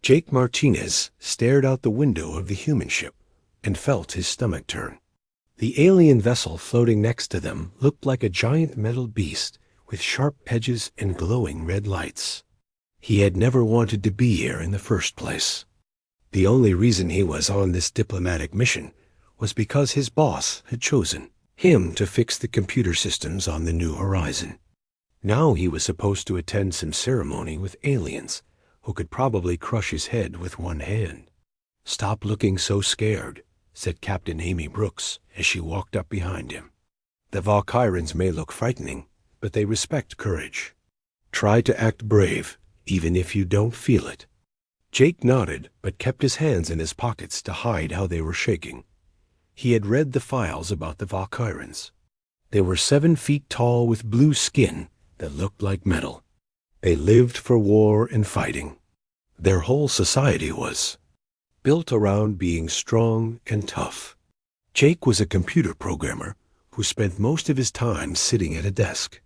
Jake Martinez stared out the window of the human ship and felt his stomach turn. The alien vessel floating next to them looked like a giant metal beast with sharp edges and glowing red lights. He had never wanted to be here in the first place. The only reason he was on this diplomatic mission was because his boss had chosen him to fix the computer systems on the New Horizon. Now he was supposed to attend some ceremony with aliens who could probably crush his head with one hand. "Stop looking so scared," said Captain Amy Brooks as she walked up behind him. "The Valkyrans may look frightening, but they respect courage. Try to act brave, even if you don't feel it." Jake nodded, but kept his hands in his pockets to hide how they were shaking. He had read the files about the Valkyrans. They were 7 feet tall with blue skin that looked like metal. They lived for war and fighting. Their whole society was built around being strong and tough. Jake was a computer programmer who spent most of his time sitting at a desk.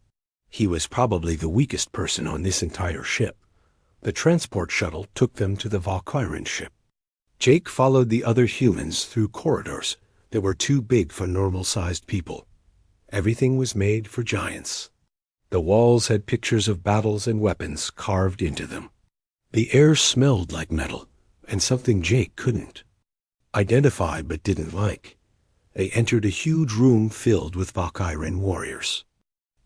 He was probably the weakest person on this entire ship. The transport shuttle took them to the Valkyran ship. Jake followed the other humans through corridors that were too big for normal-sized people. Everything was made for giants. The walls had pictures of battles and weapons carved into them. The air smelled like metal, and something Jake couldn't identify but didn't like. They entered a huge room filled with Valkyran warriors.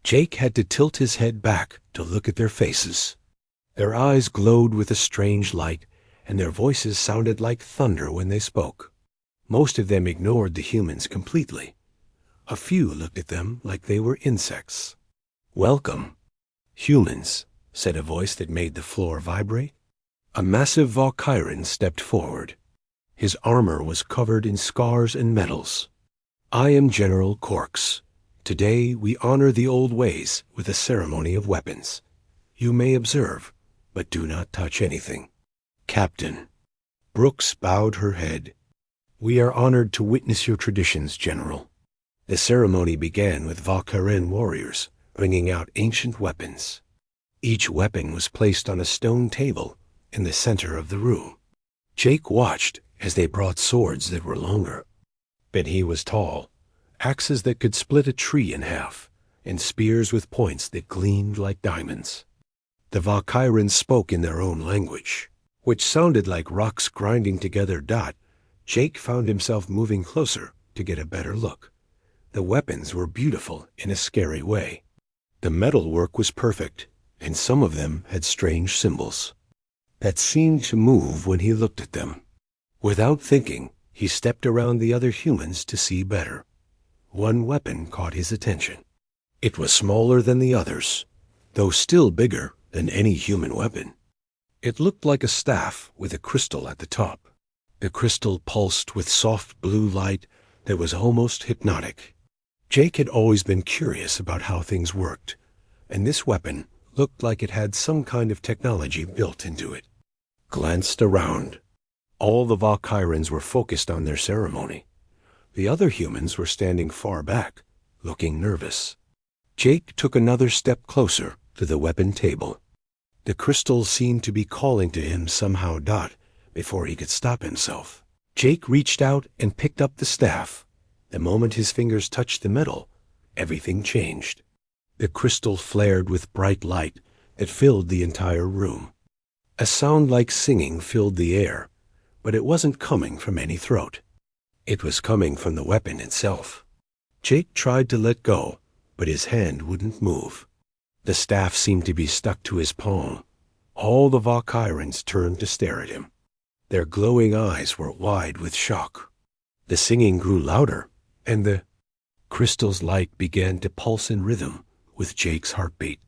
Jake had to tilt his head back to look at their faces. Their eyes glowed with a strange light, and their voices sounded like thunder when they spoke. Most of them ignored the humans completely. A few looked at them like they were insects. "Welcome, humans," said a voice that made the floor vibrate. A massive Valkyran stepped forward. His armor was covered in scars and medals. "I am General Corks. Today we honor the old ways with a ceremony of weapons. You may observe, but do not touch anything." "Captain." Brooks bowed her head. "We are honored to witness your traditions, General." The ceremony began with Valkyran warriors bringing out ancient weapons. Each weapon was placed on a stone table in the center of the room. Jake watched as they brought swords that were longer, but he was tall, axes that could split a tree in half, and spears with points that gleamed like diamonds. The Valkyrans spoke in their own language, which sounded like rocks grinding together. Jake found himself moving closer to get a better look. The weapons were beautiful in a scary way. The metalwork was perfect, and some of them had strange symbols that seemed to move when he looked at them. Without thinking, he stepped around the other humans to see better. One weapon caught his attention. It was smaller than the others, though still bigger than any human weapon. It looked like a staff with a crystal at the top. The crystal pulsed with soft blue light that was almost hypnotic. Jake had always been curious about how things worked, and this weapon looked like it had some kind of technology built into it. Glanced around. All the Valkyrans were focused on their ceremony. The other humans were standing far back, looking nervous. Jake took another step closer to the weapon table. The crystal seemed to be calling to him somehow. Before he could stop himself, Jake reached out and picked up the staff. The moment his fingers touched the metal, everything changed. The crystal flared with bright light that filled the entire room. A sound like singing filled the air, but it wasn't coming from any throat. It was coming from the weapon itself. Jake tried to let go, but his hand wouldn't move. The staff seemed to be stuck to his palm. All the Valkyrans turned to stare at him. Their glowing eyes were wide with shock. The singing grew louder, and the crystal's light began to pulse in rhythm with Jake's heartbeat.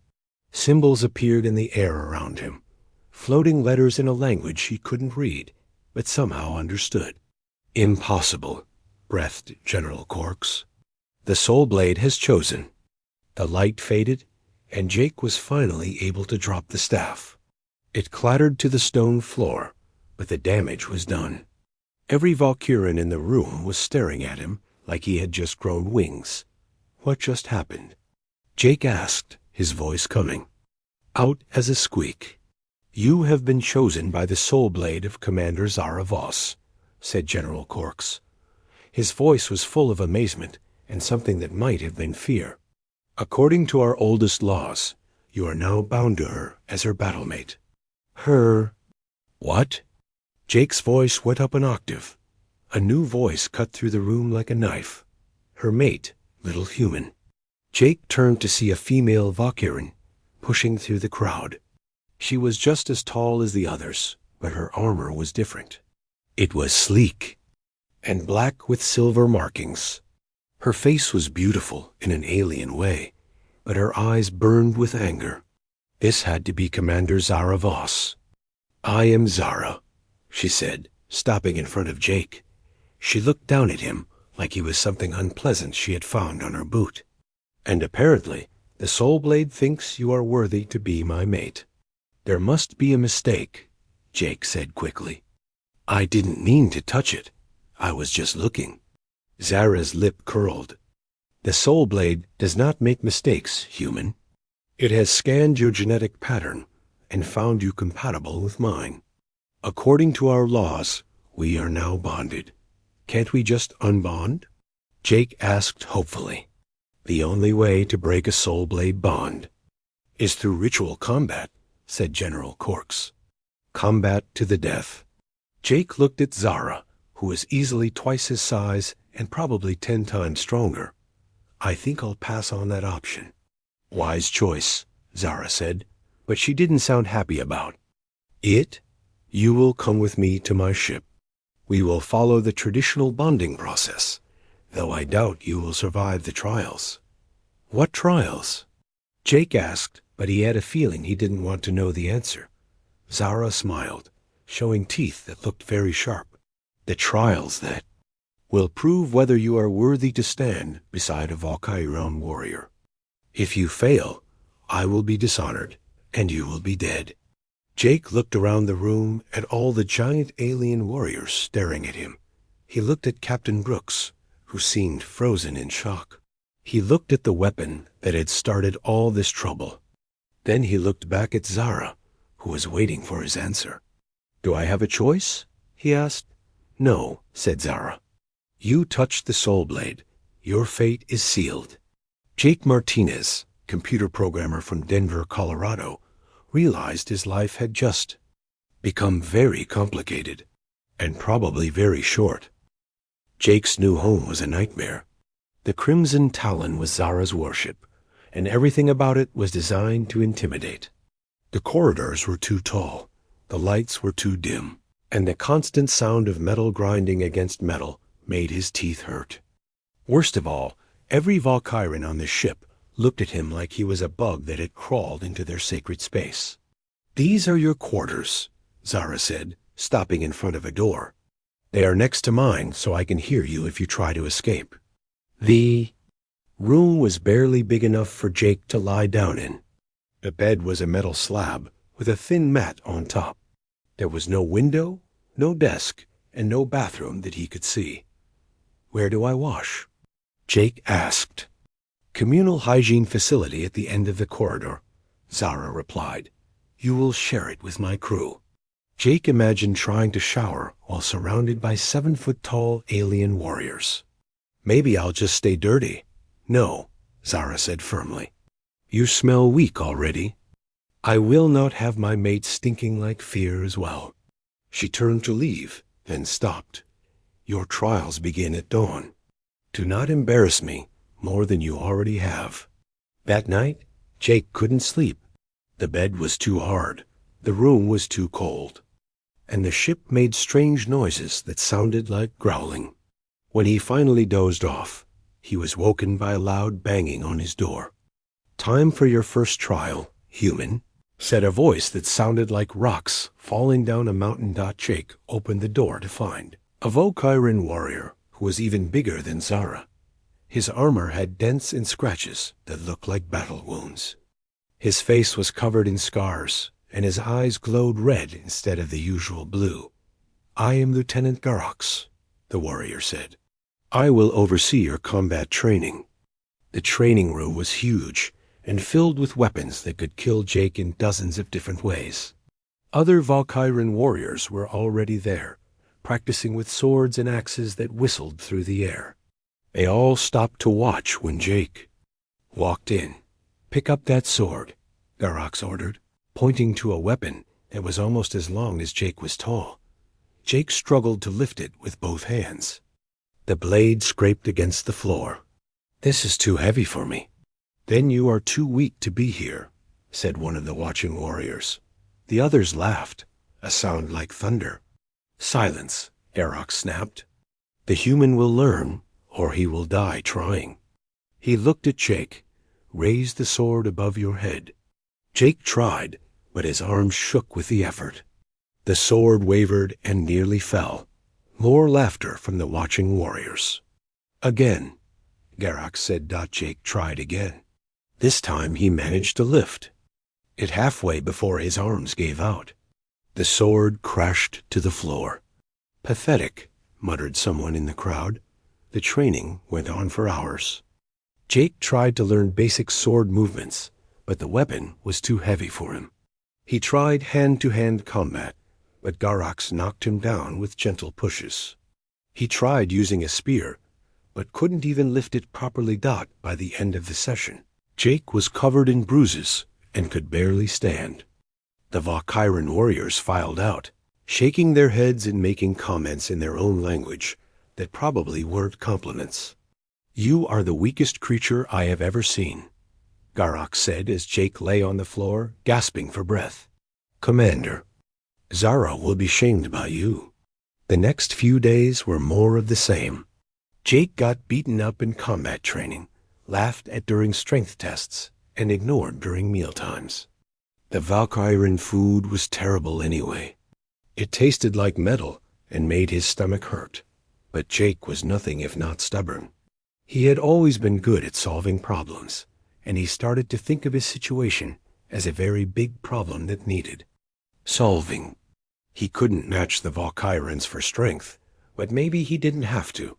Symbols appeared in the air around him, floating letters in a language he couldn't read, but somehow understood. "Impossible," breathed General Corks. "The Soul Blade has chosen." The light faded, and Jake was finally able to drop the staff. It clattered to the stone floor, but the damage was done. Every Valkyran in the room was staring at him like he had just grown wings. "What just happened?" Jake asked, his voice coming out as a squeak. "You have been chosen by the soul blade of Commander Zara Voss," said General Corks. His voice was full of amazement and something that might have been fear. "According to our oldest laws, you are now bound to her as her battlemate." "Her—" "What?" Jake's voice went up an octave. A new voice cut through the room like a knife. "Her mate, little human." Jake turned to see a female Valkyrian pushing through the crowd. She was just as tall as the others, but her armor was different. It was sleek and black with silver markings. Her face was beautiful in an alien way, but her eyes burned with anger. This had to be Commander Zara Voss. "I am Zara," she said, stopping in front of Jake. She looked down at him like he was something unpleasant she had found on her boot. "And apparently, the Soul Blade thinks you are worthy to be my mate." "There must be a mistake," Jake said quickly. "I didn't mean to touch it. I was just looking." Zara's lip curled. "The Soul Blade does not make mistakes, human. It has scanned your genetic pattern and found you compatible with mine. According to our laws, we are now bonded. Can't we just unbond?" Jake asked hopefully. "The only way to break a Soul Blade bond is through ritual combat," said General Corks. "Combat to the death." Jake looked at Zara, who was easily twice his size and probably 10 times stronger. "I think I'll pass on that option." "Wise choice," Zara said, but she didn't sound happy about it. "You will come with me to my ship. We will follow the traditional bonding process, though I doubt you will survive the trials." "What trials?" Jake asked, but he had a feeling he didn't want to know the answer. Zara smiled, showing teeth that looked very sharp. "The trials that will prove whether you are worthy to stand beside a Valkyrian warrior. If you fail, I will be dishonored, and you will be dead." Jake looked around the room at all the giant alien warriors staring at him. He looked at Captain Brooks, who seemed frozen in shock. He looked at the weapon that had started all this trouble. Then he looked back at Zara, who was waiting for his answer. "Do I have a choice?" he asked. "No," said Zara. "You touched the Soul Blade. Your fate is sealed." Jake Martinez, computer programmer from Denver, Colorado, realized his life had just become very complicated, and probably very short. Jake's new home was a nightmare. The Crimson Talon was Zara's warship, and everything about it was designed to intimidate. The corridors were too tall, the lights were too dim, and the constant sound of metal grinding against metal made his teeth hurt. Worst of all, every Valkyrian on the ship looked at him like he was a bug that had crawled into their sacred space. "These are your quarters," Zara said, stopping in front of a door. "They are next to mine, so I can hear you if you try to escape." The room was barely big enough for Jake to lie down in. The bed was a metal slab with a thin mat on top. There was no window, no desk, and no bathroom that he could see. "Where do I wash?" Jake asked. "Communal hygiene facility at the end of the corridor," Zara replied. "You will share it with my crew." Jake imagined trying to shower while surrounded by 7-foot-tall alien warriors. "Maybe I'll just stay dirty." "No," Zara said firmly. "You smell weak already." "I will not have my mate stinking like fear as well." She turned to leave, then stopped. "Your trials begin at dawn. Do not embarrass me more than you already have." That night, Jake couldn't sleep. The bed was too hard, the room was too cold, and the ship made strange noises that sounded like growling. When he finally dozed off, he was woken by a loud banging on his door. "Time for your first trial, human," said a voice that sounded like rocks falling down a mountain. Jake opened the door to find a Valkyrian warrior who was even bigger than Zara. His armor had dents and scratches that looked like battle wounds. His face was covered in scars, and his eyes glowed red instead of the usual blue. "I am Lieutenant Garox," the warrior said. "I will oversee your combat training." The training room was huge and filled with weapons that could kill Jake in dozens of different ways. Other Valkyrian warriors were already there, practicing with swords and axes that whistled through the air. They all stopped to watch when Jake walked in. "Pick up that sword," Garox ordered, pointing to a weapon that was almost as long as Jake was tall. Jake struggled to lift it with both hands. The blade scraped against the floor. "This is too heavy for me." "Then you are too weak to be here," said one of the watching warriors. The others laughed, a sound like thunder. "Silence," Garox snapped. "The human will learn, or he will die trying." He looked at Jake. "Raise the sword above your head." Jake tried, but his arms shook with the effort. The sword wavered and nearly fell. More laughter from the watching warriors. "Again," Garox said. Jake tried again. This time he managed to lift it halfway before his arms gave out. The sword crashed to the floor. "Pathetic," muttered someone in the crowd. The training went on for hours. Jake tried to learn basic sword movements, but the weapon was too heavy for him. He tried hand-to-hand combat, but Garox knocked him down with gentle pushes. He tried using a spear, but couldn't even lift it properly. By the end of the session, Jake was covered in bruises and could barely stand. The Valkyrian warriors filed out, shaking their heads and making comments in their own language that probably weren't compliments. "You are the weakest creature I have ever seen," Garox said as Jake lay on the floor, gasping for breath. "Commander, Zara will be shamed by you." The next few days were more of the same. Jake got beaten up in combat training, laughed at during strength tests, and ignored during mealtimes. The Valkyrian food was terrible anyway. It tasted like metal and made his stomach hurt. But Jake was nothing if not stubborn. He had always been good at solving problems, and he started to think of his situation as a very big problem that needed solving. He couldn't match the Valkyrians for strength, but maybe he didn't have to.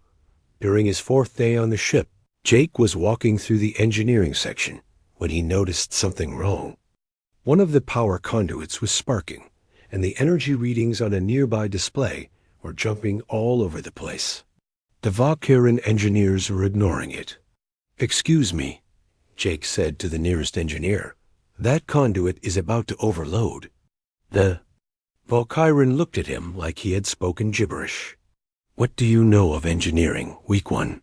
During his 4th day on the ship, Jake was walking through the engineering section when he noticed something wrong. One of the power conduits was sparking, and the energy readings on a nearby display were jumping all over the place. The Valkyrian engineers were ignoring it. "Excuse me," Jake said to the nearest engineer. "That conduit is about to overload." The Valkyrian looked at him like he had spoken gibberish. "What do you know of engineering, Weak One?"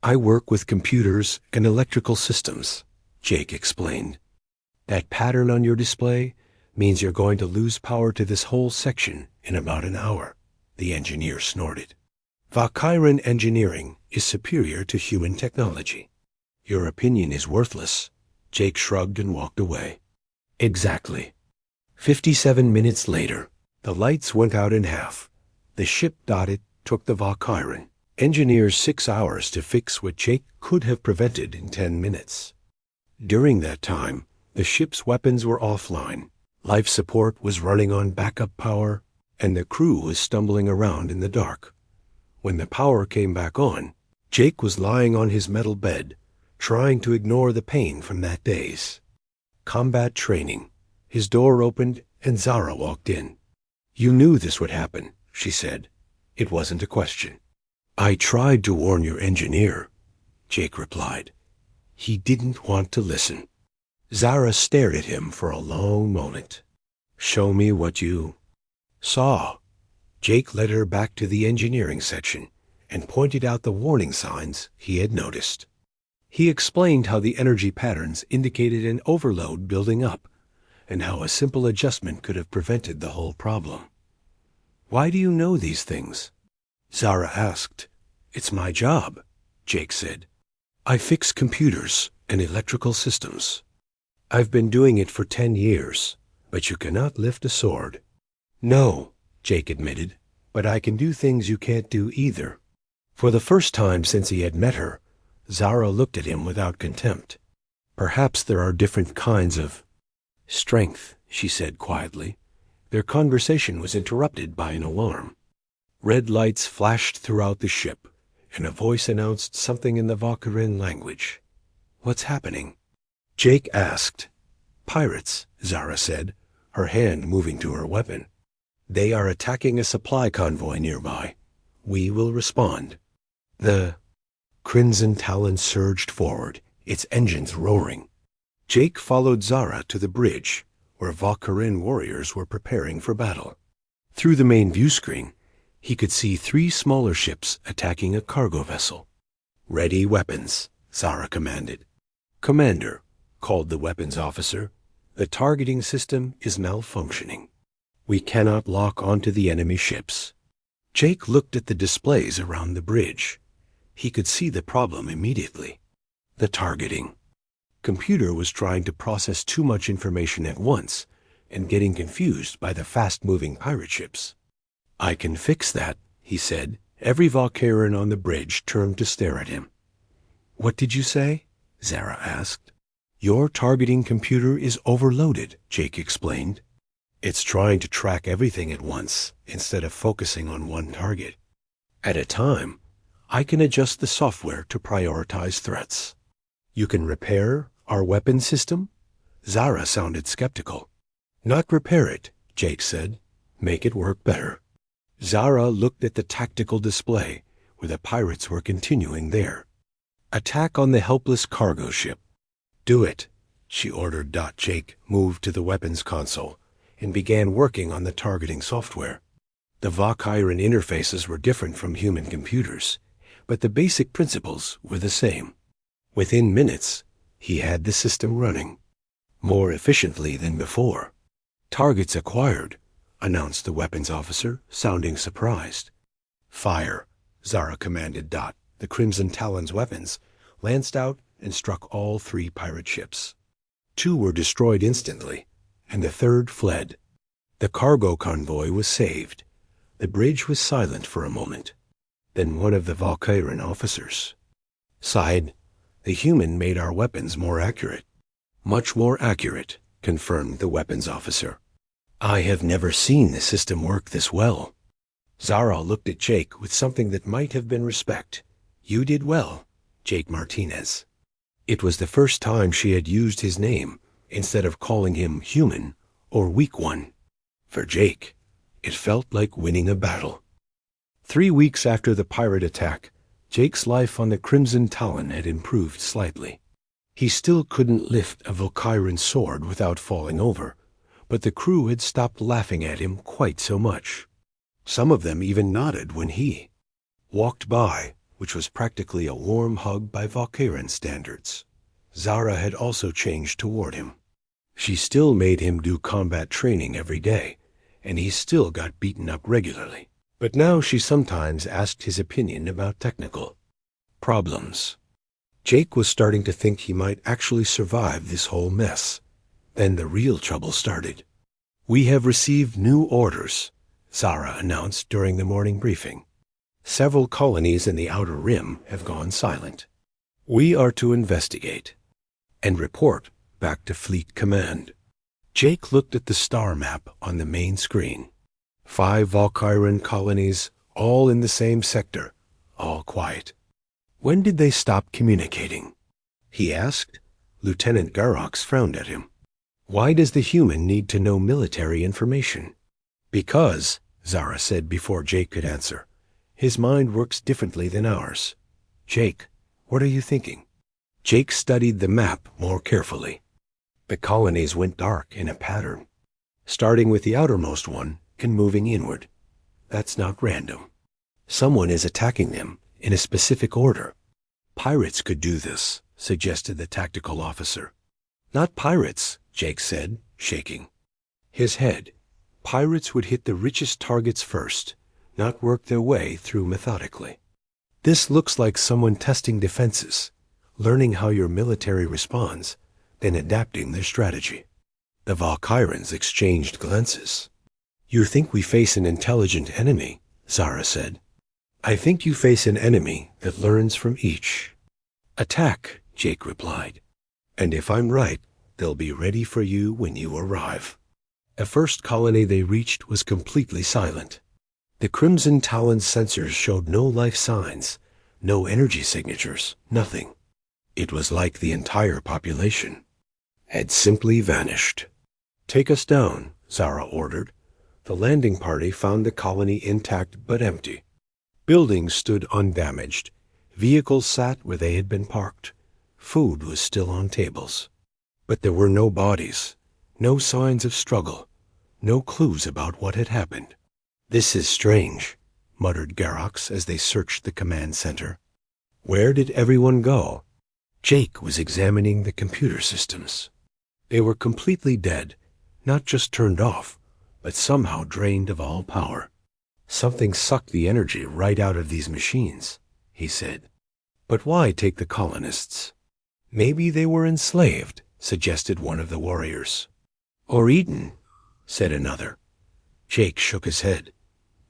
"I work with computers and electrical systems," Jake explained. "That pattern on your display means you're going to lose power to this whole section in about an hour," the engineer snorted. "Valkyrian engineering is superior to human technology. Your opinion is worthless." Jake shrugged and walked away. Exactly. 57 minutes later, the lights went out in half. The ship took the Valkyrian engineers 6 hours to fix what Jake could have prevented in 10 minutes. During that time, the ship's weapons were offline, life support was running on backup power, and the crew was stumbling around in the dark. When the power came back on, Jake was lying on his metal bed, trying to ignore the pain from that day's combat training. His door opened and Zara walked in. "You knew this would happen," she said. It wasn't a question. "I tried to warn your engineer," Jake replied. "He didn't want to listen." Zara stared at him for a long moment. "Show me what you saw." Jake led her back to the engineering section and pointed out the warning signs he had noticed. He explained how the energy patterns indicated an overload building up, and how a simple adjustment could have prevented the whole problem. "Why do you know these things?" Zara asked. "It's my job," Jake said. "I fix computers and electrical systems. I've been doing it for 10 years, but you cannot lift a sword." "No," Jake admitted, "but I can do things you can't do either." For the first time since he had met her, Zara looked at him without contempt. "Perhaps there are different kinds of strength," she said quietly. Their conversation was interrupted by an alarm. Red lights flashed throughout the ship, and a voice announced something in the Valkyrian language. "What's happening?" Jake asked. "Pirates," Zara said, her hand moving to her weapon. "They are attacking a supply convoy nearby. We will respond." The Crimson Talon surged forward, its engines roaring. Jake followed Zara to the bridge, where Valkyrian warriors were preparing for battle. Through the main view screen, he could see 3 smaller ships attacking a cargo vessel. "Ready weapons," Zara commanded. "Commander," called the weapons officer, "the targeting system is malfunctioning. We cannot lock onto the enemy ships." Jake looked at the displays around the bridge. He could see the problem immediately. The targeting. Computer was trying to process too much information at once and getting confused by the fast-moving pirate ships. "I can fix that," he said. Every Valkyrian on the bridge turned to stare at him. "What did you say?" Zara asked. "Your targeting computer is overloaded," Jake explained. "It's trying to track everything at once instead of focusing on one target. At a time, I can adjust the software to prioritize threats." "You can repair our weapon system?" Zara sounded skeptical. "Not repair it," Jake said. "Make it work better." Zara looked at the tactical display where the pirates were continuing there. "Attack on the helpless cargo ship." "Do it," she ordered. Jake moved to the weapons console and began working on the targeting software. The Valkyrian interfaces were different from human computers, but the basic principles were the same. Within minutes, he had the system running, more efficiently than before. "Targets acquired," announced the weapons officer, sounding surprised. "Fire," Zara commanded. The Crimson Talon's weapons lanced out and struck all 3 pirate ships. 2 were destroyed instantly, and the 3rd fled. The cargo convoy was saved. The bridge was silent for a moment. Then one of the Valkyrian officers sighed. "The human made our weapons more accurate." "Much more accurate," confirmed the weapons officer. "I have never seen the system work this well." Zara looked at Jake with something that might have been respect. "You did well, Jake Martinez." It was the first time she had used his name instead of calling him human or weak one. For Jake, it felt like winning a battle. 3 weeks after the pirate attack, Jake's life on the Crimson Talon had improved slightly. He still couldn't lift a Valkyrian sword without falling over, but the crew had stopped laughing at him quite so much. Some of them even nodded when he walked by, which was practically a warm hug by Valkyrian standards. Zara had also changed toward him. She still made him do combat training every day, and he still got beaten up regularly. But now she sometimes asked his opinion about technical problems. Jake was starting to think he might actually survive this whole mess. Then the real trouble started. "We have received new orders," Zara announced during the morning briefing. "Several colonies in the Outer Rim have gone silent. We are to investigate and report back to Fleet Command." Jake looked at the star map on the main screen. 5 Valkyrian colonies, all in the same sector, all quiet. "When did they stop communicating?" he asked. Lieutenant Garox frowned at him. "Why does the human need to know military information?" "Because," Zara said before Jake could answer, "his mind works differently than ours." "Jake, what are you thinking?" Jake studied the map more carefully. The colonies went dark in a pattern, starting with the outermost one and moving inward. That's not random. Someone is attacking them in a specific order. "Pirates could do this," suggested the tactical officer. "Not pirates," Jake said, shaking his head. "Pirates would hit the richest targets first, not work their way through methodically. This looks like someone testing defenses, learning how your military responds, then adapting their strategy." The Valkyrians exchanged glances. "You think we face an intelligent enemy," Zara said. "I think you face an enemy that learns from each." "Attack," Jake replied. "And if I'm right, they'll be ready for you when you arrive." The first colony they reached was completely silent. The Crimson Talon's sensors showed no life signs, no energy signatures, nothing. It was like the entire population had simply vanished. "Take us down," Zara ordered. The landing party found the colony intact but empty. Buildings stood undamaged. Vehicles sat where they had been parked. Food was still on tables. But there were no bodies, no signs of struggle, no clues about what had happened. "This is strange," muttered Garox as they searched the command center. Where did everyone go? Jake was examining the computer systems. They were completely dead, not just turned off, but somehow drained of all power. "Something sucked the energy right out of these machines," he said. "But why take the colonists?" "Maybe they were enslaved," suggested one of the warriors. "Or eaten," said another. Jake shook his head.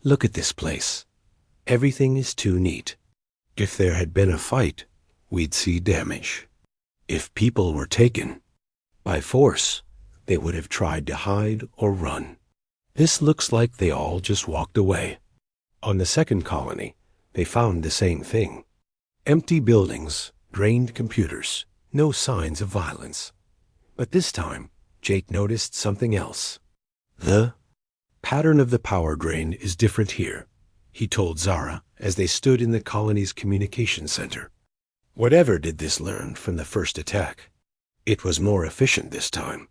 "Look at this place. Everything is too neat. If there had been a fight, we'd see damage. If people were taken by force, they would have tried to hide or run. This looks like they all just walked away." On the second colony, they found the same thing. Empty buildings, drained computers, no signs of violence. But this time, Jake noticed something else. "The pattern of the power drain is different here," he told Zara as they stood in the colony's communication center. "Whatever did this learn from the first attack? It was more efficient this time."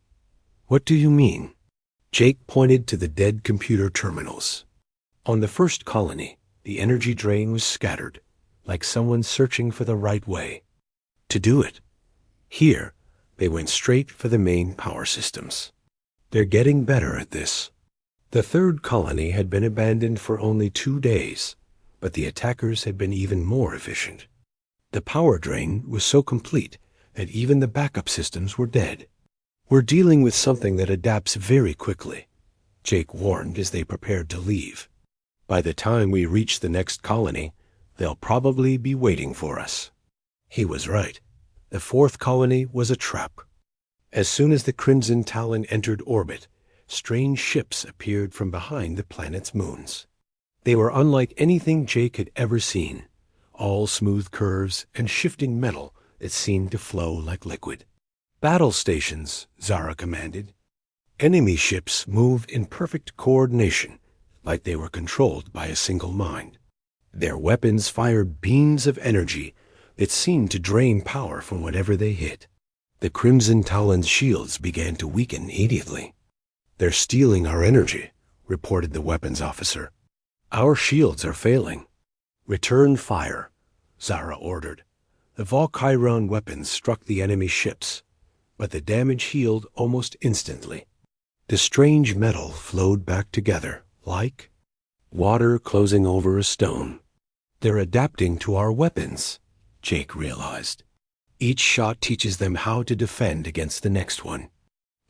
"What do you mean?" Jake pointed to the dead computer terminals. On the first colony, the energy drain was scattered, like someone searching for the right way to do it. Here, they went straight for the main power systems. They're getting better at this. The third colony had been abandoned for only 2 days, but the attackers had been even more efficient. The power drain was so complete that even the backup systems were dead. "We're dealing with something that adapts very quickly," Jake warned as they prepared to leave. "By the time we reach the next colony, they'll probably be waiting for us." He was right. The fourth colony was a trap. As soon as the Crimson Talon entered orbit, strange ships appeared from behind the planet's moons. They were unlike anything Jake had ever seen, all smooth curves and shifting metal that seemed to flow like liquid. "Battle stations," Zara commanded. Enemy ships moved in perfect coordination, like they were controlled by a single mind. Their weapons fired beams of energy that seemed to drain power from whatever they hit. The Crimson Talon's shields began to weaken immediately. "They're stealing our energy," reported the weapons officer. "Our shields are failing." "Return fire," Zara ordered. The Valkyron weapons struck the enemy ships, but the damage healed almost instantly. The strange metal flowed back together, like water closing over a stone. "They're adapting to our weapons," Jake realized. "Each shot teaches them how to defend against the next one."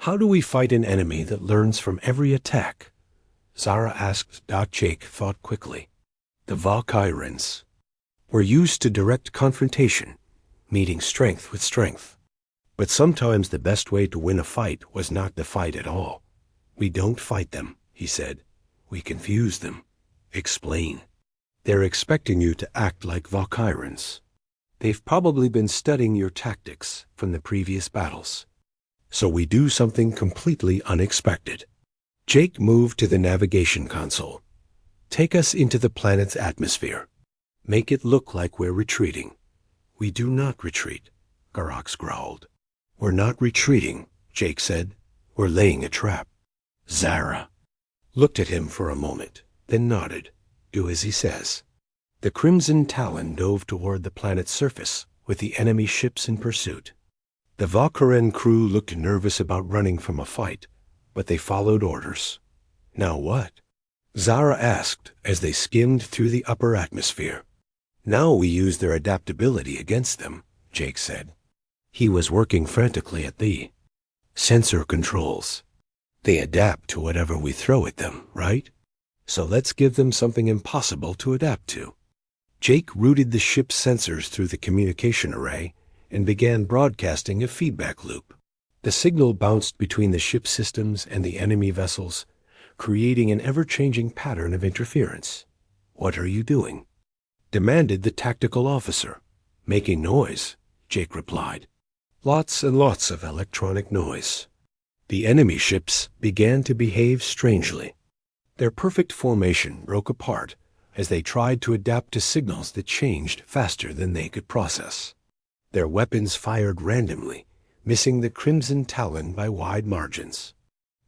"How do we fight an enemy that learns from every attack?" Zara asked. Jake thought quickly. "The Valkyrans were used to direct confrontation, meeting strength with strength. But sometimes the best way to win a fight was not to fight at all. We don't fight them," he said. "We confuse them. Explain. They're expecting you to act like Valkyrans. They've probably been studying your tactics from the previous battles. So we do something completely unexpected." Jake moved to the navigation console. "Take us into the planet's atmosphere. Make it look like we're retreating." "We do not retreat," Garox growled. "We're not retreating," Jake said. "We're laying a trap." Zara looked at him for a moment, then nodded. "Do as he says." The Crimson Talon dove toward the planet's surface, with the enemy ships in pursuit. The Valkyran crew looked nervous about running from a fight, but they followed orders. "Now what?" Zara asked as they skimmed through the upper atmosphere. "Now we use their adaptability against them," Jake said. He was working frantically at the sensor controls. "They adapt to whatever we throw at them, right? So let's give them something impossible to adapt to." Jake routed the ship's sensors through the communication array and began broadcasting a feedback loop. The signal bounced between the ship systems and the enemy vessels, creating an ever-changing pattern of interference. "What are you doing?" demanded the tactical officer. "Making noise," Jake replied. "Lots and lots of electronic noise." The enemy ships began to behave strangely. Their perfect formation broke apart as they tried to adapt to signals that changed faster than they could process. Their weapons fired randomly, missing the Crimson Talon by wide margins.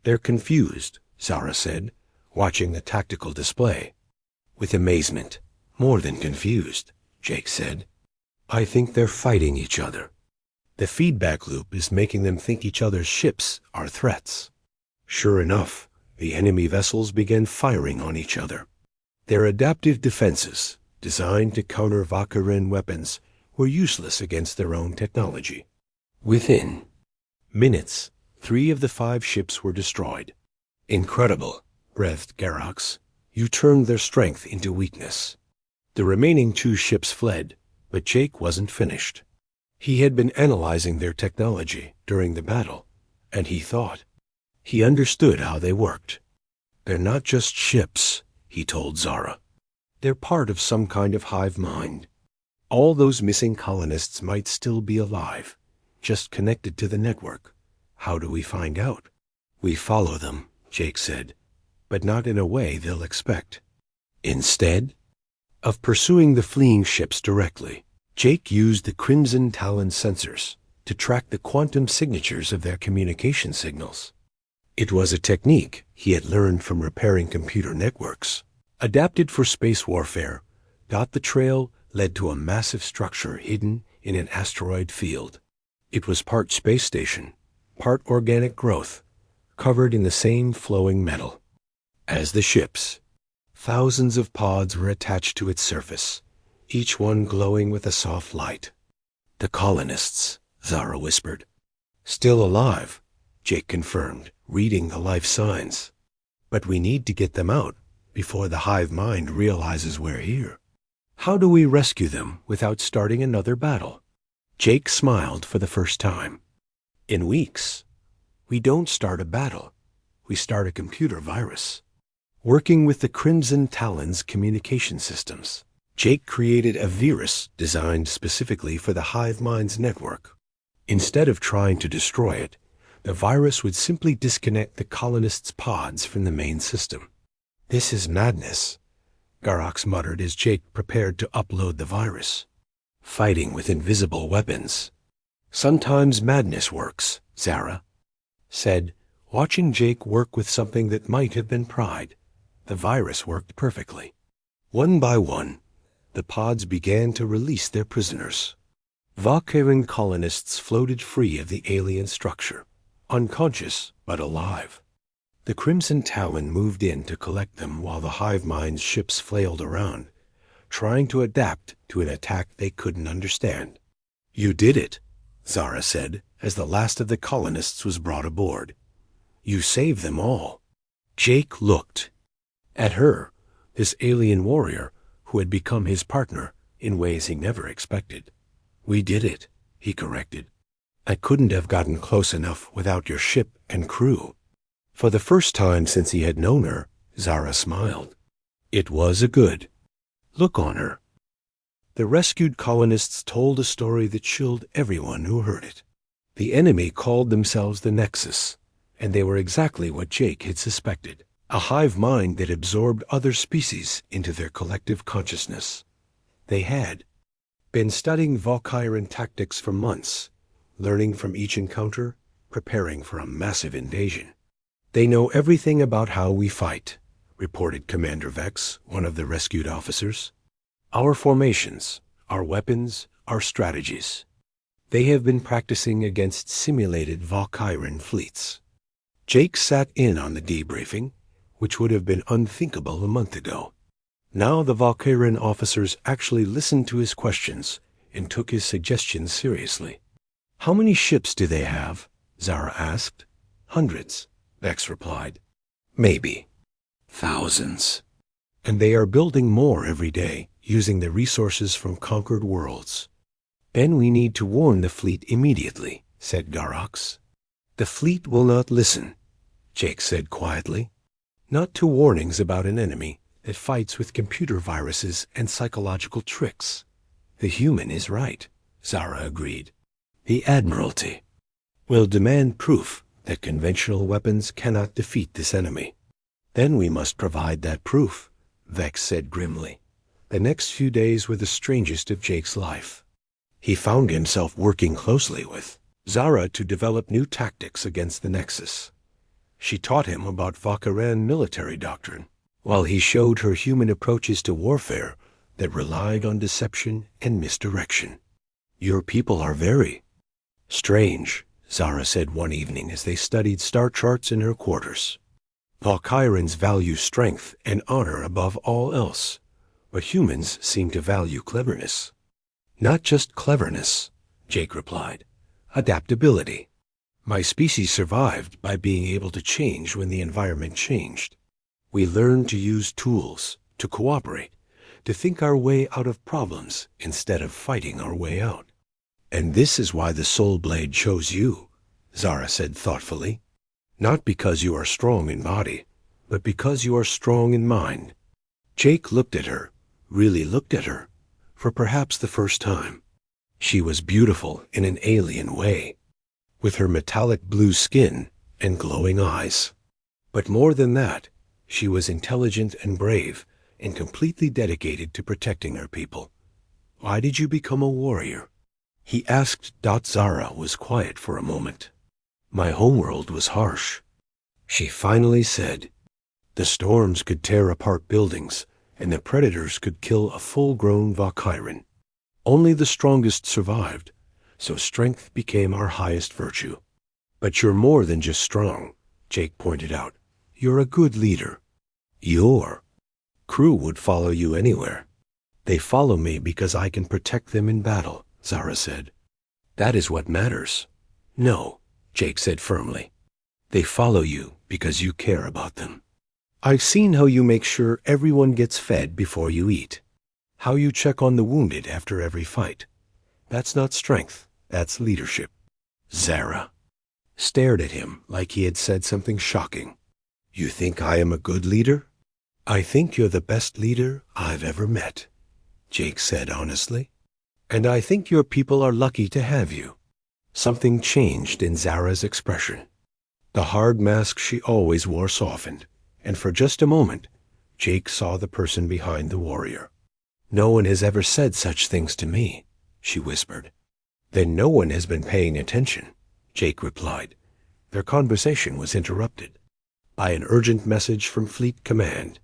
"They're confused," Zara said, watching the tactical display. With amazement. "More than confused," Jake said. "I think they're fighting each other. The feedback loop is making them think each other's ships are threats." Sure enough, the enemy vessels began firing on each other. Their adaptive defenses, designed to counter Valkyrian weapons, were useless against their own technology. Within minutes, 3 of the 5 ships were destroyed. "Incredible," breathed Garox. "You turned their strength into weakness." The remaining 2 ships fled, but Jake wasn't finished. He had been analyzing their technology during the battle, and he understood how they worked. "They're not just ships," he told Zara. "They're part of some kind of hive mind. All those missing colonists might still be alive, just connected to the network. How do we find out?" "We follow them," Jake said, "but not in a way they'll expect." Instead of pursuing the fleeing ships directly, Jake used the Crimson Talon sensors to track the quantum signatures of their communication signals. It was a technique he had learned from repairing computer networks. Adapted for space warfare, the trail led to a massive structure hidden in an asteroid field. It was part space station, part organic growth, covered in the same flowing metal. As the ships, thousands of pods were attached to its surface, each one glowing with a soft light. "The colonists," Zara whispered. "Still alive," Jake confirmed, reading the life signs. "But we need to get them out before the hive mind realizes we're here. How do we rescue them without starting another battle?" Jake smiled for the first time. "In weeks. We don't start a battle. We start a computer virus." Working with the Crimson Talon's communication systems, Jake created a virus designed specifically for the hive mind's network. Instead of trying to destroy it, the virus would simply disconnect the colonists' pods from the main system. "This is madness," Garox muttered as Jake prepared to upload the virus. "Fighting with invisible weapons." "Sometimes madness works," Zara said, watching Jake work with something that might have been pride. The virus worked perfectly. One by one, the pods began to release their prisoners. Valkyrian colonists floated free of the alien structure, unconscious but alive. The Crimson Talon moved in to collect them while the hive mind's ships flailed around, trying to adapt to an attack they couldn't understand. "You did it," Zara said as the last of the colonists was brought aboard. "You saved them all." Jake looked at her, this alien warrior who had become his partner in ways he never expected. "We did it," he corrected. "I couldn't have gotten close enough without your ship and crew." For the first time since he had known her, Zara smiled. It was a good look on her. The rescued colonists told a story that chilled everyone who heard it. The enemy called themselves the Nexus, and they were exactly what Jake had suspected. A hive mind that absorbed other species into their collective consciousness. They had been studying Valkyrian tactics for months, learning from each encounter, preparing for a massive invasion. "They know everything about how we fight," reported Commander Vex, one of the rescued officers. "Our formations, our weapons, our strategies. They have been practicing against simulated Valkyrian fleets." Jake sat in on the debriefing, which would have been unthinkable a month ago. Now the Valkyrian officers actually listened to his questions and took his suggestions seriously. "How many ships do they have?" Zara asked. "Hundreds," Vex replied. "Maybe thousands. And they are building more every day, using the resources from conquered worlds." "Then we need to warn the fleet immediately," said Garox. "The fleet will not listen," Jake said quietly. "Not to warnings about an enemy that fights with computer viruses and psychological tricks." "The human is right," Zara agreed. "The Admiralty will demand proof that conventional weapons cannot defeat this enemy. Then we must provide that proof, Vex said grimly. The next few days were the strangest of Jake's life. He found himself working closely with Zara to develop new tactics against the Nexus. She taught him about Vakharan military doctrine, while he showed her human approaches to warfare that relied on deception and misdirection. Your people are very strange, Zara said one evening as they studied star charts in her quarters. Valkyrans value strength and honor above all else, but humans seem to value cleverness. Not just cleverness, Jake replied. Adaptability. My species survived by being able to change when the environment changed. We learned to use tools, to cooperate, to think our way out of problems instead of fighting our way out. And this is why the Soul Blade chose you, Zara said thoughtfully. Not because you are strong in body, but because you are strong in mind. Jake looked at her, really looked at her, for perhaps the first time. She was beautiful in an alien way, with her metallic blue skin and glowing eyes. But more than that, she was intelligent and brave and completely dedicated to protecting her people. Why did you become a warrior? He asked. Zara was quiet for a moment. My homeworld was harsh. She finally said, the storms could tear apart buildings, and the predators could kill a full-grown Valkyran. Only the strongest survived, so strength became our highest virtue. But you're more than just strong, Jake pointed out. You're a good leader. Your crew would follow you anywhere. They follow me because I can protect them in battle, Zara said. That is what matters. No, Jake said firmly. They follow you because you care about them. I've seen how you make sure everyone gets fed before you eat. How you check on the wounded after every fight. That's not strength, that's leadership. Zara stared at him like he had said something shocking. You think I am a good leader? I think you're the best leader I've ever met, Jake said honestly. And I think your people are lucky to have you. Something changed in Zara's expression. The hard mask she always wore softened, and for just a moment, Jake saw the person behind the warrior. No one has ever said such things to me, she whispered. Then no one has been paying attention, Jake replied. Their conversation was interrupted by an urgent message from Fleet Command.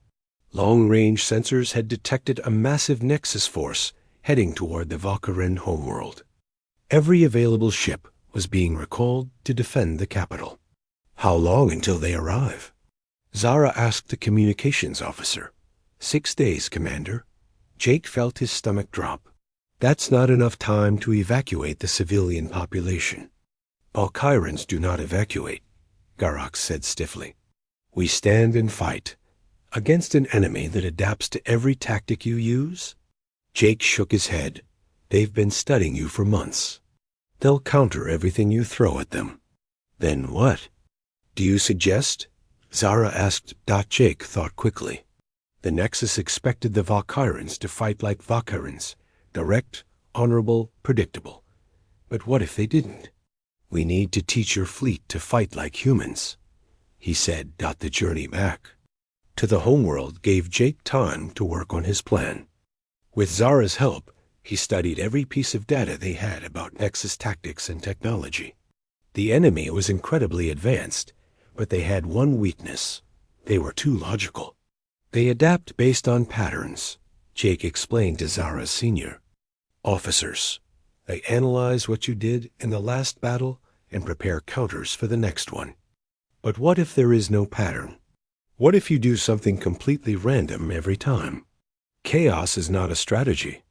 Long-range sensors had detected a massive Nexus force heading toward the Valkyran homeworld. Every available ship was being recalled to defend the capital. How long until they arrive? Zara asked the communications officer. 6 days, Commander. Jake felt his stomach drop. That's not enough time to evacuate the civilian population. Valkyrans do not evacuate, Garak said stiffly. We stand and fight. Against an enemy that adapts to every tactic you use? Jake shook his head. They've been studying you for months. They'll counter everything you throw at them. Then what? Do you suggest? Zara asked. Jake thought quickly. The Nexus expected the Valkyrans to fight like Valkyrans, direct, honorable, predictable. But what if they didn't? We need to teach your fleet to fight like humans, he said. The journey back to the homeworld gave Jake time to work on his plan. With Zara's help, he studied every piece of data they had about Nexus tactics and technology. The enemy was incredibly advanced, but they had one weakness. They were too logical. They adapt based on patterns, Jake explained to Zara's senior officers. They analyze what you did in the last battle and prepare counters for the next one. But what if there is no pattern? What if you do something completely random every time? Chaos is not a strategy,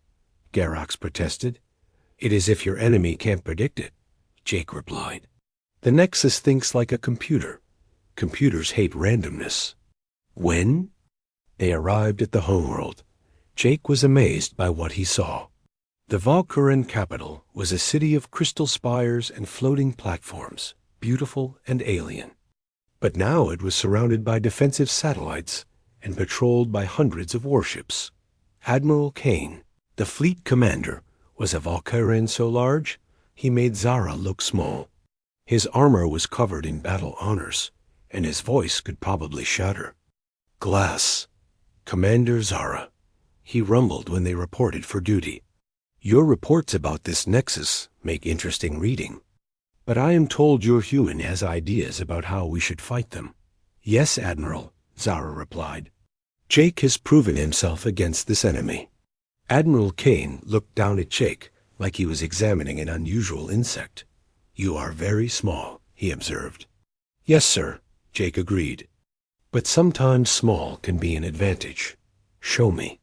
Garak protested. It is if your enemy can't predict it, Jake replied. The Nexus thinks like a computer. Computers hate randomness. When they arrived at the homeworld, Jake was amazed by what he saw. The Valkyran capital was a city of crystal spires and floating platforms, beautiful and alien. But now it was surrounded by defensive satellites and patrolled by hundreds of warships. Admiral Kane, the fleet commander, was a Valkyran so large he made Zara look small. His armor was covered in battle honors, and his voice could probably shatter. "Glass, Commander Zara," he rumbled when they reported for duty. "Your reports about this nexus make interesting reading. But I am told your human has ideas about how we should fight them." "Yes, Admiral," Zara replied. "Jake has proven himself against this enemy." Admiral Kane looked down at Jake like he was examining an unusual insect. "You are very small," he observed. "Yes, sir," Jake agreed. "But sometimes small can be an advantage. Show me."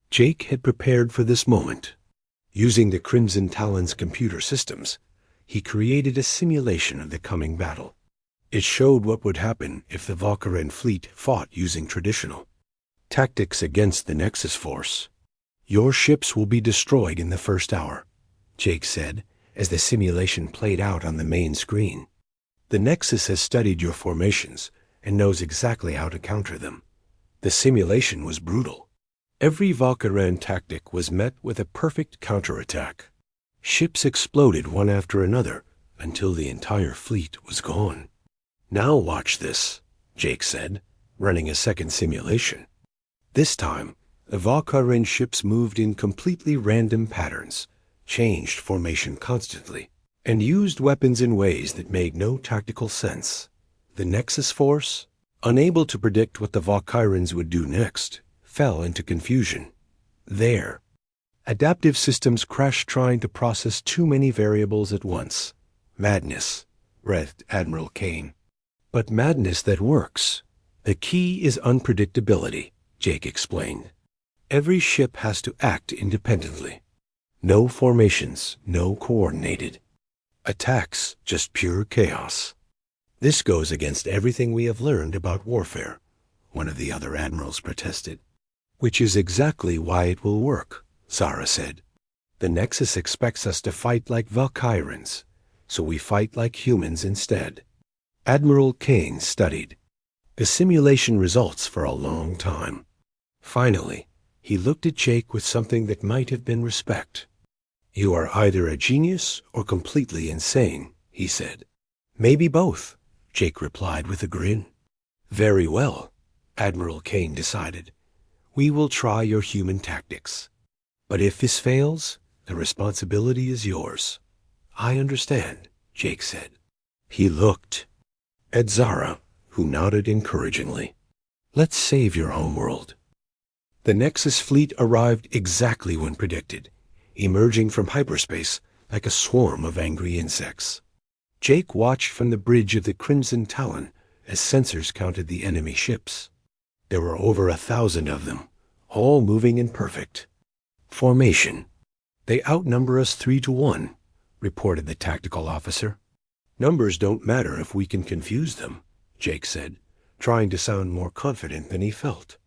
Jake had prepared for this moment. Using the Crimson Talon's computer systems, he created a simulation of the coming battle. It showed what would happen if the Valkyrian fleet fought using traditional tactics against the Nexus force. "Your ships will be destroyed in the first hour," Jake said, as the simulation played out on the main screen. "The Nexus has studied your formations and knows exactly how to counter them." The simulation was brutal. Every Valkyrian tactic was met with a perfect counterattack. Ships exploded one after another until the entire fleet was gone. "Now watch this," Jake said, running a second simulation. This time, the Valkyrian ships moved in completely random patterns, changed formation constantly, and used weapons in ways that made no tactical sense. The Nexus force, unable to predict what the Valkyrians would do next, fell into confusion. Their adaptive systems crashed trying to process too many variables at once. "Madness," breathed Admiral Kane. "But madness that works. The key is unpredictability," Jake explained. "Every ship has to act independently. No formations, no coordinated attacks, just pure chaos." "This goes against everything we have learned about warfare," one of the other admirals protested. "Which is exactly why it will work," Zara said. "The Nexus expects us to fight like Valkyrians, so we fight like humans instead." Admiral Kane studied the simulation results for a long time. Finally, he looked at Jake with something that might have been respect. "You are either a genius or completely insane," he said. "Maybe both," Jake replied with a grin. "Very well," Admiral Kane decided. "We will try your human tactics. But if this fails, the responsibility is yours." "I understand," Jake said. He looked at Zara, who nodded encouragingly. "Let's save your homeworld." The Nexus fleet arrived exactly when predicted, emerging from hyperspace like a swarm of angry insects. Jake watched from the bridge of the Crimson Talon as sensors counted the enemy ships. There were over 1,000 of them, all moving in perfect formation. "They outnumber us 3-1, reported the tactical officer. "Numbers don't matter if we can confuse them," Jake said, trying to sound more confident than he felt.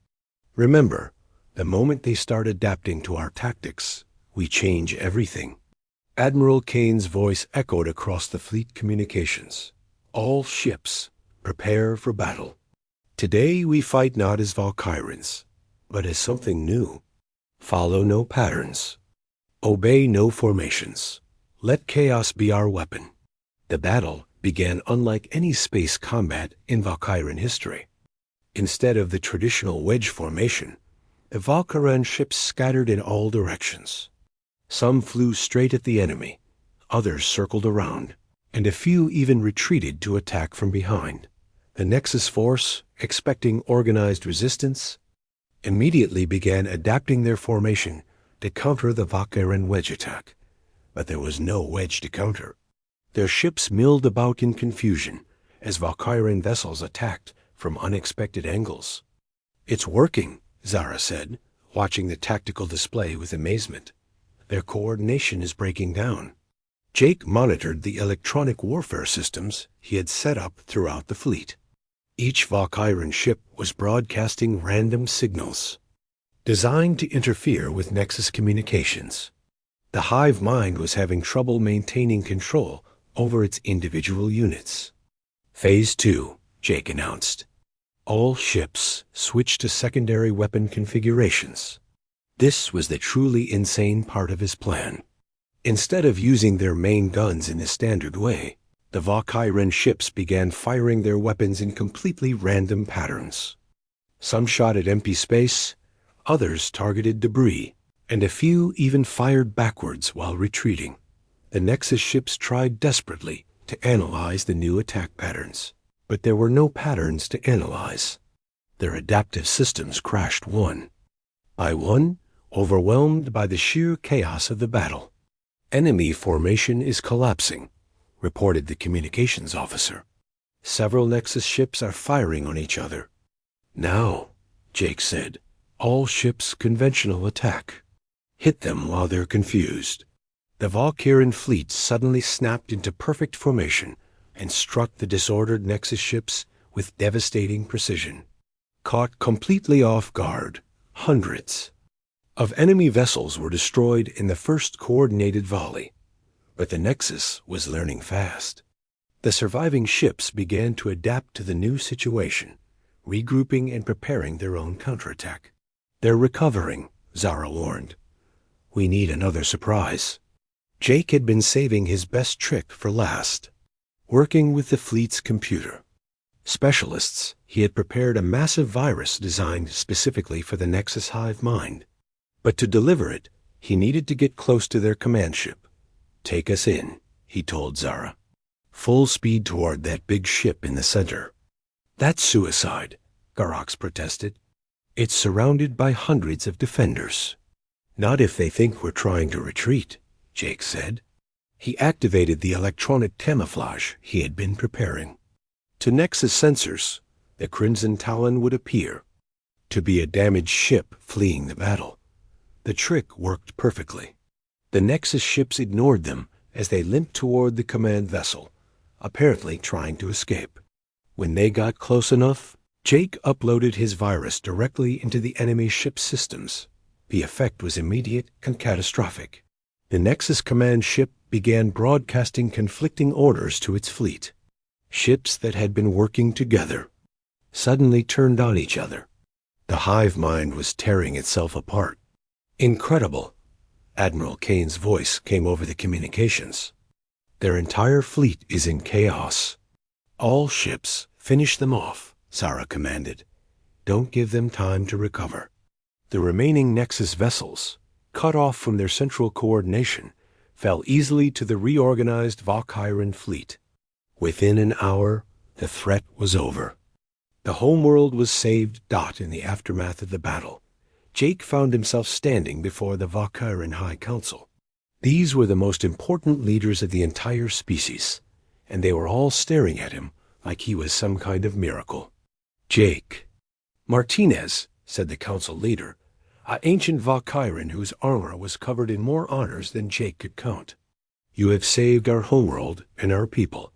"Remember, the moment they start adapting to our tactics, we change everything." Admiral Kane's voice echoed across the fleet communications. "All ships, prepare for battle. Today we fight not as Valkyrians, but as something new. Follow no patterns. Obey no formations. Let chaos be our weapon." The battle began unlike any space combat in Valkyrian history. Instead of the traditional wedge formation, the Valkyrian ships scattered in all directions. Some flew straight at the enemy, others circled around, and a few even retreated to attack from behind. The Nexus force, expecting organized resistance, immediately began adapting their formation to counter the Valkyrian wedge attack. But there was no wedge to counter. Their ships milled about in confusion as Valkyrian vessels attacked from unexpected angles. "It's working," Zara said, watching the tactical display with amazement. "Their coordination is breaking down." Jake monitored the electronic warfare systems he had set up throughout the fleet. Each Valkyrian ship was broadcasting random signals, designed to interfere with Nexus communications. The hive mind was having trouble maintaining control over its individual units. "Phase 2, Jake announced. All ships switched to secondary weapon configurations. This was the truly insane part of his plan. Instead of using their main guns in the standard way, The Valkyrian ships began firing their weapons in completely random patterns. Some shot at empty space, others targeted debris, and a few even fired backwards while retreating. The Nexus ships tried desperately to analyze the new attack patterns, but there were no patterns to analyze. Their adaptive systems crashed one by one, overwhelmed by the sheer chaos of the battle. "Enemy formation is collapsing," reported the communications officer. "Several Nexus ships are firing on each other." "Now," Jake said, "all ships conventional attack. Hit them while they're confused." The Valkyrian fleet suddenly snapped into perfect formation and struck the disordered Nexus ships with devastating precision. Caught completely off guard, hundreds of enemy vessels were destroyed in the first coordinated volley. But the Nexus was learning fast. The surviving ships began to adapt to the new situation, regrouping and preparing their own counterattack. "They're recovering," Zara warned. "We need another surprise." Jake had been saving his best trick for last. Working with the fleet's computer specialists, he had prepared a massive virus designed specifically for the Nexus hive mind. But to deliver it, he needed to get close to their command ship. "Take us in," he told Zara. "Full speed toward that big ship in the center." "That's suicide," Garox protested. "It's surrounded by hundreds of defenders." "Not if they think we're trying to retreat," Jake said. He activated the electronic camouflage he had been preparing. To Nexus sensors, the Crimson Talon would appear to be a damaged ship fleeing the battle. The trick worked perfectly. The Nexus ships ignored them as they limped toward the command vessel, apparently trying to escape. When they got close enough, Jake uploaded his virus directly into the enemy ship's systems. The effect was immediate and catastrophic. The Nexus command ship began broadcasting conflicting orders to its fleet. Ships that had been working together suddenly turned on each other. The hive mind was tearing itself apart. "Incredible," Admiral Kane's voice came over the communications. "Their entire fleet is in chaos." "All ships, finish them off," Zara commanded. "Don't give them time to recover." The remaining Nexus vessels, cut off from their central coordination, fell easily to the reorganized Valkyrian fleet. Within an hour, the threat was over. The homeworld was saved. In the aftermath of the battle, Jake found himself standing before the Valkyrian High Council. These were the most important leaders of the entire species, and they were all staring at him like he was some kind of miracle. "Jake." "Martinez," said the council leader, an ancient Valkyrian whose armor was covered in more honors than Jake could count. "You have saved our homeworld and our people.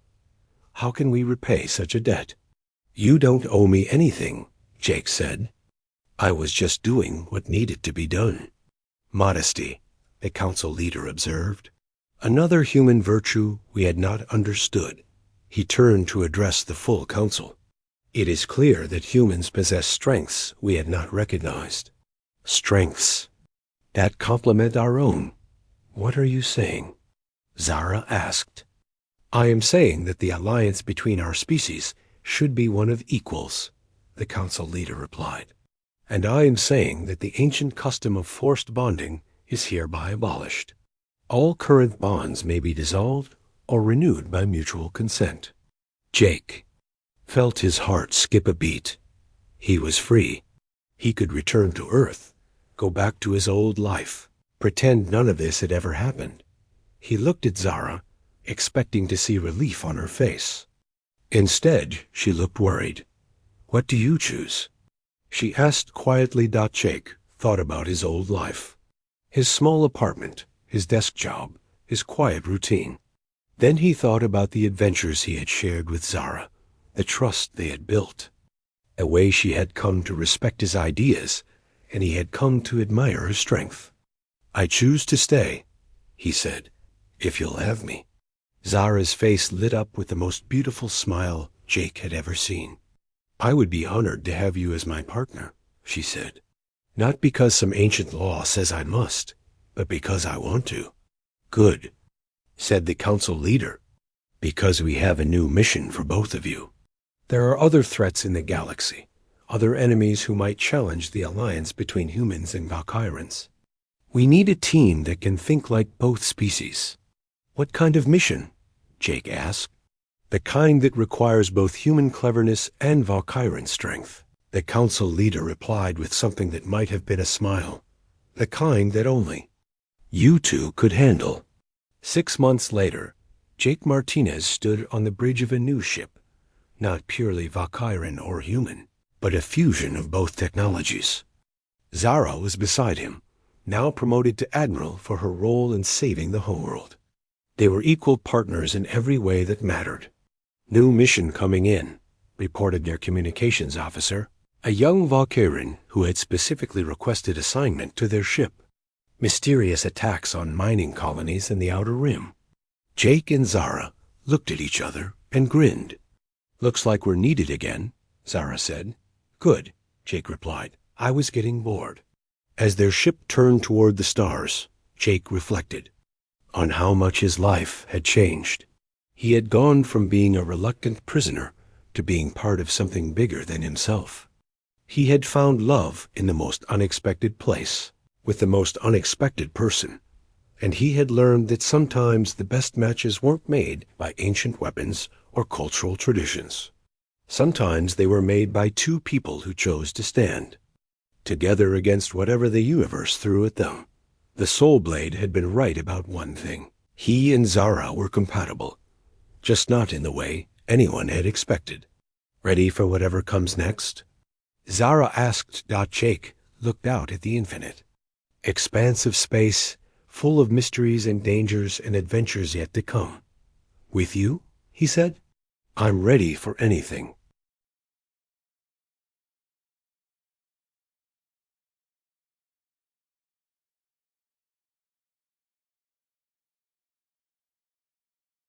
How can we repay such a debt?" "You don't owe me anything," Jake said. "I was just doing what needed to be done." "Modesty," the council leader observed. "Another human virtue we had not understood." He turned to address the full council. "It is clear that humans possess strengths we had not recognized." "Strengths that complement our own? What are you saying?" Zara asked. "I am saying that the alliance between our species should be one of equals," the council leader replied. "And I am saying that the ancient custom of forced bonding is hereby abolished. All current bonds may be dissolved or renewed by mutual consent." Jake felt his heart skip a beat. He was free. He could return to Earth, go back to his old life, pretend none of this had ever happened. He looked at Zara, expecting to see relief on her face. Instead, she looked worried. "What do you choose?" she asked quietly. Jake thought about his old life. His small apartment, his desk job, his quiet routine. Then he thought about the adventures he had shared with Zara, the trust they had built, a way she had come to respect his ideas, and he had come to admire her strength. "I choose to stay," he said, "if you'll have me." Zara's face lit up with the most beautiful smile Jake had ever seen. "I would be honored to have you as my partner," she said. "Not because some ancient law says I must, but because I want to." "Good," said the council leader. Because we have a new mission for both of you. There are other threats in the galaxy, other enemies who might challenge the alliance between humans and Valkyrans. We need a team that can think like both species. What kind of mission? Jake asked. The kind that requires both human cleverness and Valkyran strength. The council leader replied with something that might have been a smile. The kind that only you two could handle. 6 months later, Jake Martinez stood on the bridge of a new ship, not purely Valkyran or human, but a fusion of both technologies. Zara was beside him, now promoted to admiral for her role in saving the homeworld. They were equal partners in every way that mattered. New mission coming in, reported their communications officer, a young Valkyran who had specifically requested assignment to their ship. Mysterious attacks on mining colonies in the Outer Rim. Jake and Zara looked at each other and grinned. Looks like we're needed again, Zara said. Good, Jake replied. I was getting bored. As their ship turned toward the stars, Jake reflected on how much his life had changed. He had gone from being a reluctant prisoner to being part of something bigger than himself. He had found love in the most unexpected place, with the most unexpected person, and he had learned that sometimes the best matches weren't made by ancient weapons or cultural traditions. Sometimes they were made by two people who chose to stand together against whatever the universe threw at them. The Soul Blade had been right about one thing. He and Zara were compatible, just not in the way anyone had expected. Ready for whatever comes next? Zara asked. Jake looked out at the infinite expanse of space, full of mysteries and dangers and adventures yet to come. With you? He said. I'm ready for anything,